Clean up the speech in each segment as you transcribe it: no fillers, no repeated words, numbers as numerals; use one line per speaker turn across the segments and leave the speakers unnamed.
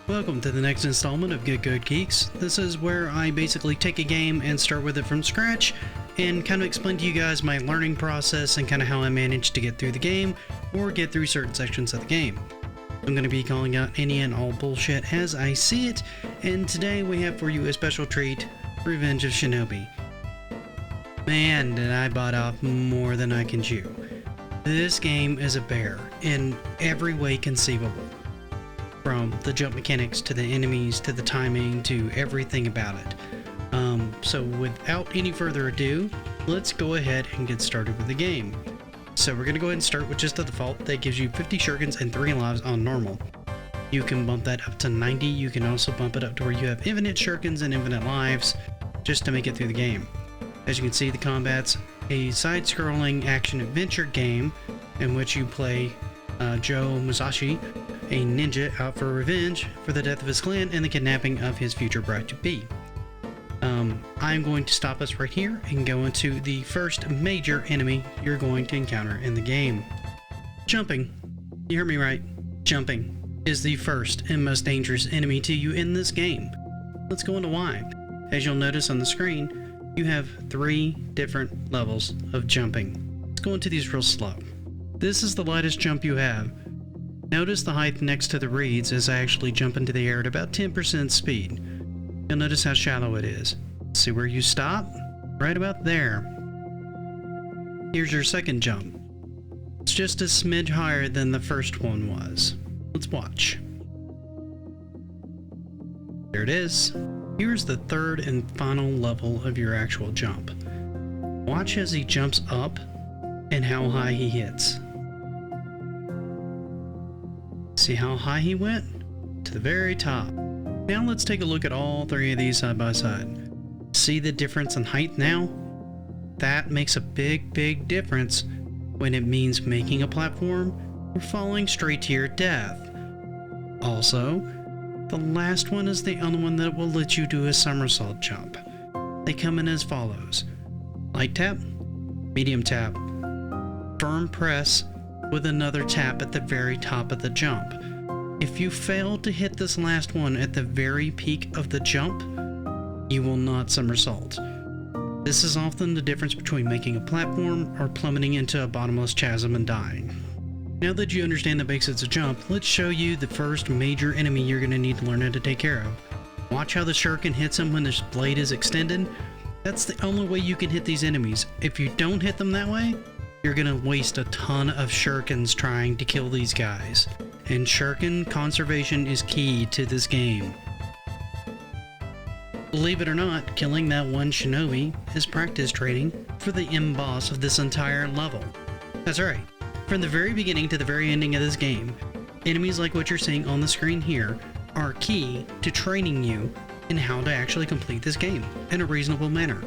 Welcome to the next installment of GitGudGeeks. This is where I basically take a game and start with it from scratch and kind of explain to you guys my learning process and kind of how I managed to get through the game or get through certain sections of the game. I'm going to be calling out any and all bullshit as I see it, and today we have for you a special treat, Revenge of Shinobi. Man, did I bite off more than I can chew. This game is a bear in every way conceivable. From the jump mechanics to the enemies to the timing to everything about it. So without any further ado, let's go ahead and get started with the game. So we're going to go ahead and start with just the default that gives you 50 shurikens and 3 lives on normal. You can bump that up to 90. You can also bump it up to where you have infinite shurikens and infinite lives just to make it through the game. As you can see, the combat's a side-scrolling action-adventure game in which you play Joe Musashi, a ninja out for revenge for the death of his clan and the kidnapping of his future bride-to-be. I'm going to stop us right here and go into the first major enemy you're going to encounter in the game. Jumping. You heard me right. Jumping is the first and most dangerous enemy to you in this game. Let's go into why. As you'll notice on the screen, you have 3 different levels of jumping. Let's go into these real slow. This is the lightest jump you have. Notice the height next to the reeds as I actually jump into the air at about 10% speed. You'll notice how shallow it is. See where you stop? Right about there. Here's your second jump. It's just a smidge higher than the first one was. Let's watch. There it is. Here's the third and final level of your actual jump. Watch as he jumps up and how high he hits. See how high he went? To the very top. Now let's take a look at all 3 of these side by side. See the difference in height now? That makes a big difference when it means making a platform or falling straight to your death. Also, the last one is the only one that will let you do a somersault jump. They come in as follows: light tap, medium tap, firm press with another tap at the very top of the jump. If you fail to hit this last one at the very peak of the jump, you will not somersault. This is often the difference between making a platform or plummeting into a bottomless chasm and dying. Now that you understand the basics of jump, let's show you the first major enemy you're going to need to learn how to take care of. Watch how the shuriken hits him when his blade is extended. That's the only way you can hit these enemies. If you don't hit them that way, you're going to waste a ton of shurikens trying to kill these guys. And shuriken conservation is key to this game. Believe it or not, killing that one shinobi is practice training for the end boss of this entire level. That's right. From the very beginning to the very ending of this game, enemies like what you're seeing on the screen here are key to training you in how to actually complete this game in a reasonable manner.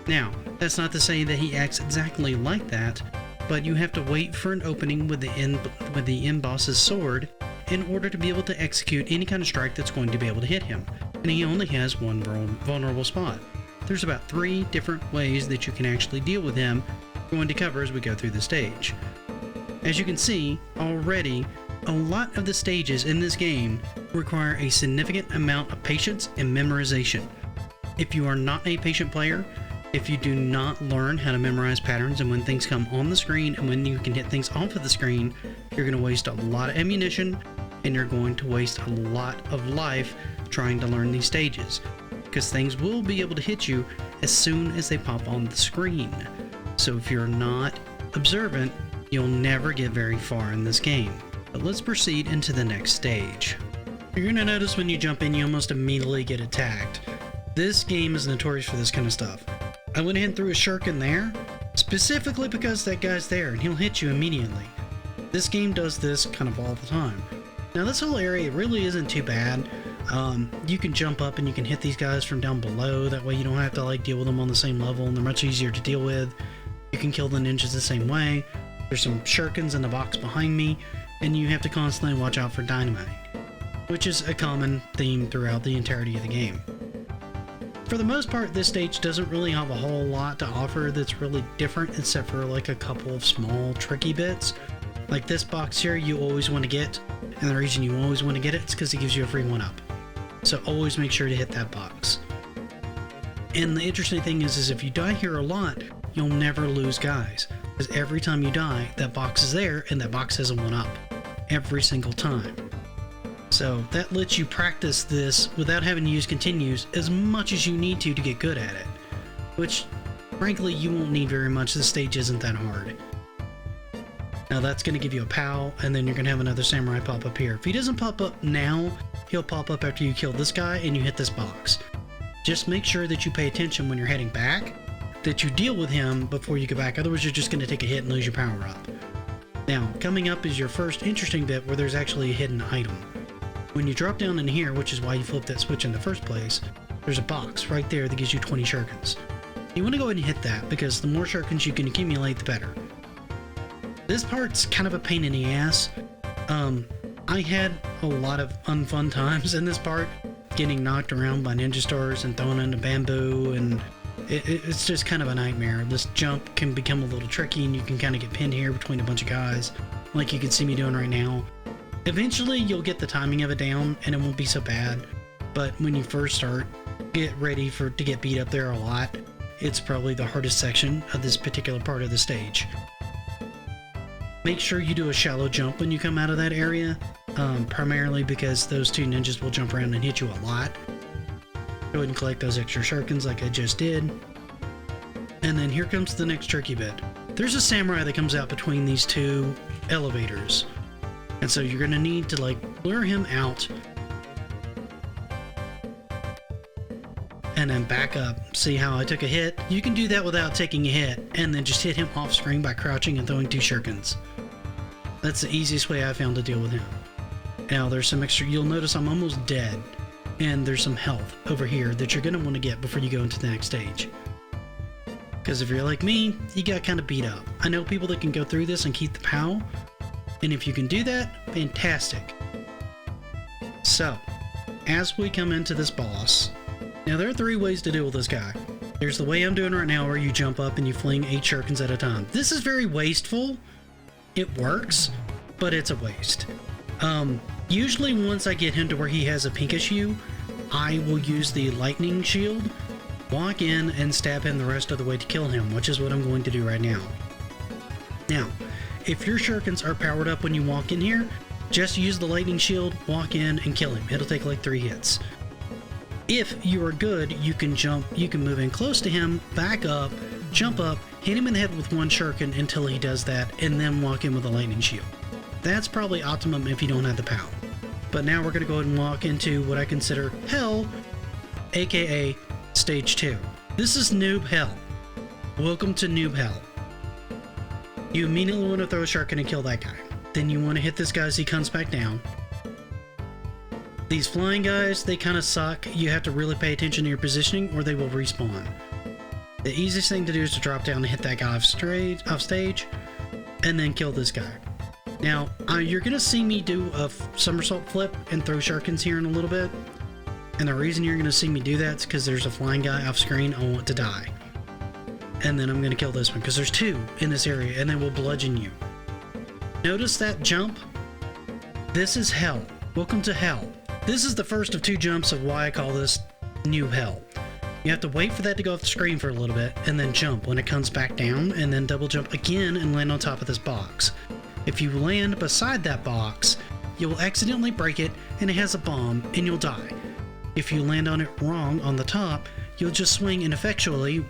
Now, that's not to say that he acts exactly like that, but you have to wait for an opening with the end boss's sword in order to be able to execute any kind of strike that's going to be able to hit him. And he only has one vulnerable spot. There's about 3 different ways that you can actually deal with him we're going to cover as we go through the stage. As you can see, already, a lot of the stages in this game require a significant amount of patience and memorization. If you are not a patient player, if you do not learn how to memorize patterns and when things come on the screen and when you can hit things off of the screen, you're going to waste a lot of ammunition and you're going to waste a lot of life trying to learn these stages, because things will be able to hit you as soon as they pop on the screen. So if you're not observant, you'll never get very far in this game. But let's proceed into the next stage. You're going to notice when you jump in, you almost immediately get attacked. This game is notorious for this kind of stuff. I went ahead and threw a shuriken there, specifically because that guy's there and he'll hit you immediately. This game does this kind of all the time. Now this whole area really isn't too bad. You can jump up and you can hit these guys from down below, that way you don't have to like deal with them on the same level and they're much easier to deal with. You can kill the ninjas the same way. There's some shurikens in the box behind me, and you have to constantly watch out for dynamite, which is a common theme throughout the entirety of the game. For the most part, this stage doesn't really have a whole lot to offer that's really different, except for like a couple of small tricky bits. Like this box here, you always want to get, and the reason you always want to get it is because it gives you a free 1-up. So always make sure to hit that box. And the interesting thing is if you die here a lot, you'll never lose guys. Because every time you die, that box is there, and that box has a 1-up. Every single time. So that lets you practice this without having to use continues as much as you need to get good at it. Which, frankly, you won't need very much. This stage isn't that hard. Now that's going to give you a POW, and then you're going to have another samurai pop up here. If he doesn't pop up now, he'll pop up after you kill this guy and you hit this box. Just make sure that you pay attention when you're heading back, that you deal with him before you go back, otherwise you're just going to take a hit and lose your power up. Now, coming up is your first interesting bit where there's actually a hidden item. When you drop down in here, which is why you flipped that switch in the first place, there's a box right there that gives you 20 shurikens. You want to go ahead and hit that, because the more shurikens you can accumulate, the better. This part's kind of a pain in the ass. I had a lot of unfun times in this part, getting knocked around by ninja stars and thrown into bamboo, and it's just kind of a nightmare. This jump can become a little tricky, and you can kind of get pinned here between a bunch of guys, like you can see me doing right now. Eventually, you'll get the timing of it down, and it won't be so bad, but when you first start, get ready to get beat up there a lot. It's probably the hardest section of this particular part of the stage. Make sure you do a shallow jump when you come out of that area, primarily because those two ninjas will jump around and hit you a lot. Go ahead and collect those extra shurikens like I just did. And then here comes the next tricky bit. There's a samurai that comes out between these two elevators. And so you're going to need to like lure him out and then back up. See how I took a hit? You can do that without taking a hit, and then just hit him off screen by crouching and throwing 2 shurikens. That's the easiest way I found to deal with him. Now there's some extra, you'll notice I'm almost dead, and there's some health over here that you're going to want to get before you go into the next stage. Because if you're like me, you got kind of beat up. I know people that can go through this and keep the POW, and if you can do that, fantastic. So, as we come into this boss, now there are 3 ways to deal with this guy. There's the way I'm doing right now where you jump up and you fling 8 shurikens at a time. This is very wasteful. It works, but it's a waste. Usually once I get him to where he has a pinkish hue, I will use the lightning shield, walk in and stab him the rest of the way to kill him, which is what I'm going to do right now. Now, if your shurikens are powered up when you walk in here, just use the lightning shield, walk in, and kill him. It'll take like 3 hits. If you are good, you can jump, you can move in close to him, back up, jump up, hit him in the head with 1 shuriken until he does that, and then walk in with a lightning shield. That's probably optimum if you don't have the POW. But now we're going to go ahead and walk into what I consider hell, aka stage 2. This is noob hell. Welcome to noob hell. You immediately want to throw a shuriken and kill that guy. Then you want to hit this guy as he comes back down. These flying guys, they kind of suck. You have to really pay attention to your positioning or they will respawn. The easiest thing to do is to drop down and hit that guy off stage, and then kill this guy. Now, you're going to see me do a somersault flip and throw shurikens here in a little bit. And the reason you're going to see me do that is because there's a flying guy off screen. I want to die. And then I'm going to kill this one because there's 2 in this area and they will bludgeon you. Notice that jump? This is hell. Welcome to hell. This is the first of 2 jumps of why I call this new hell. You have to wait for that to go off the screen for a little bit and then jump when it comes back down, and then double jump again and land on top of this box. If you land beside that box, you will accidentally break it and it has a bomb and you'll die. If you land on it wrong on the top, you'll just swing ineffectually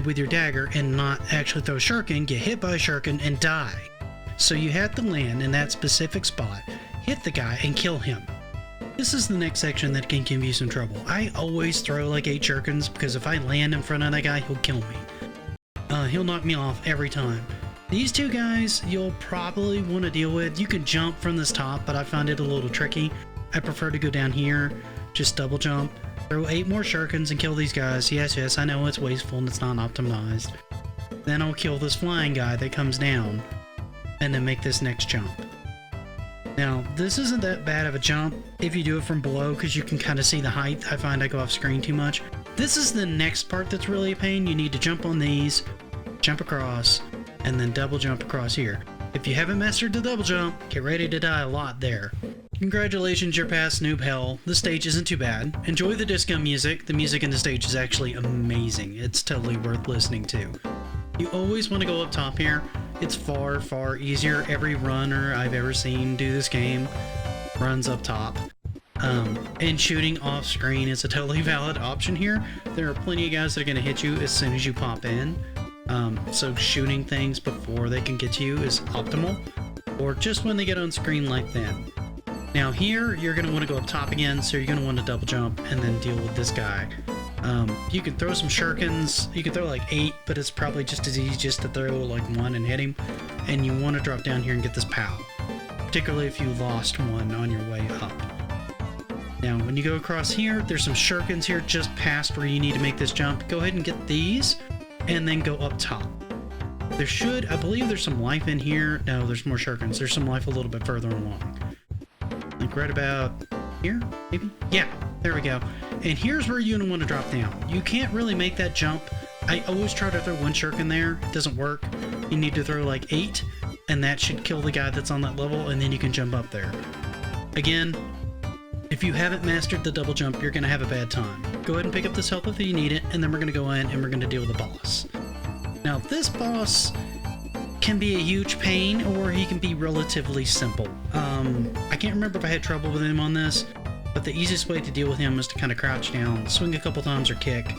with your dagger and not actually throw a shuriken, get hit by a shuriken, and die. So you have to land in that specific spot, hit the guy, and kill him. This is the next section that can give you some trouble. I always throw like 8 shurikens because if I land in front of that guy, he'll kill me. He'll knock me off every time. These 2 guys you'll probably want to deal with. You can jump from this top, but I find it a little tricky. I prefer to go down here, just double jump, throw 8 more shurikens and kill these guys. Yes, I know it's wasteful and it's not optimized. Then I'll kill this flying guy that comes down, and then make this next jump. Now, this isn't that bad of a jump if you do it from below because you can kind of see the height. I find I go off screen too much. This is the next part that's really a pain. You need to jump on these, jump across, and then double jump across here. If you haven't mastered the double jump, get ready to die a lot there. Congratulations, you're past noob hell. The stage isn't too bad. Enjoy the disco music. The music in the stage is actually amazing. It's totally worth listening to. You always want to go up top here. It's far, far easier. Every runner I've ever seen do this game runs up top. And shooting off screen is a totally valid option here. There are plenty of guys that are going to hit you as soon as you pop in. So shooting things before they can get to you is optimal, or just when they get on screen like that. Now here, you're going to want to go up top again, so you're going to want to double jump and then deal with this guy. You can throw some shurikens. You can throw like 8, but it's probably just as easy just to throw like 1 and hit him. And you want to drop down here and get this POW, particularly if you lost one on your way up. Now, when you go across here, there's some shurikens here just past where you need to make this jump. Go ahead and get these, and then go up top. There should, I believe there's some life in here. No, there's more shurikens. There's some life a little bit further along. Like right about here, maybe? Yeah, there we go. And here's where you're gonna want to drop down. You can't really make that jump. I always try to throw 1 shuriken there. It doesn't work. You need to throw like 8, and that should kill the guy that's on that level, and then you can jump up there. Again, if you haven't mastered the double jump, you're going to have a bad time. Go ahead and pick up this health if you need it, and then we're going to go in and we're going to deal with the boss. Now, this boss can be a huge pain, or he can be relatively simple. I can't remember if I had trouble with him on this, but the easiest way to deal with him is to kind of crouch down, swing a couple times, or kick.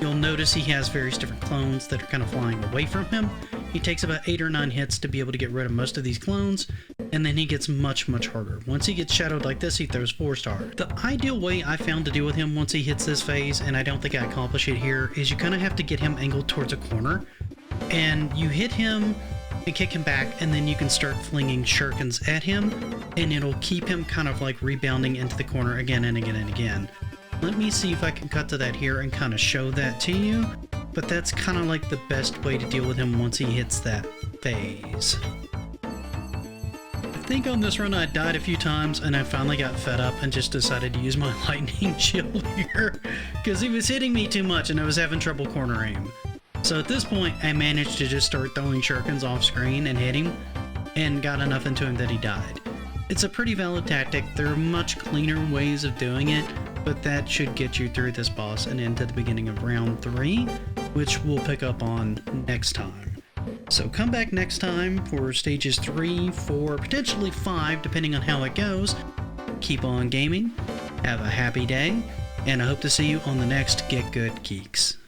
You'll notice he has various different clones that are kind of flying away from him. He takes about 8 or 9 hits to be able to get rid of most of these clones, and then he gets much, much harder. Once he gets shadowed like this, he throws 4-star. The ideal way I found to deal with him once he hits this phase, and I don't think I accomplish it here, is you kind of have to get him angled towards a corner, and you hit him and kick him back, and then you can start flinging shurikens at him, and it'll keep him kind of like rebounding into the corner again and again and again. Let me see if I can cut to that here and kind of show that to you, but that's kind of like the best way to deal with him once he hits that phase. I think on this run I died a few times, and I finally got fed up and just decided to use my lightning shield here, because he was hitting me too much and I was having trouble corner aim. So at this point I managed to just start throwing shurikens off screen and hit him, and got enough into him that he died. It's a pretty valid tactic. There are much cleaner ways of doing it, but that should get you through this boss and into the beginning of round 3, which we'll pick up on next time. So come back next time for stages 3, 4, potentially 5, depending on how it goes. Keep on gaming, have a happy day, and I hope to see you on the next Get Good Geeks.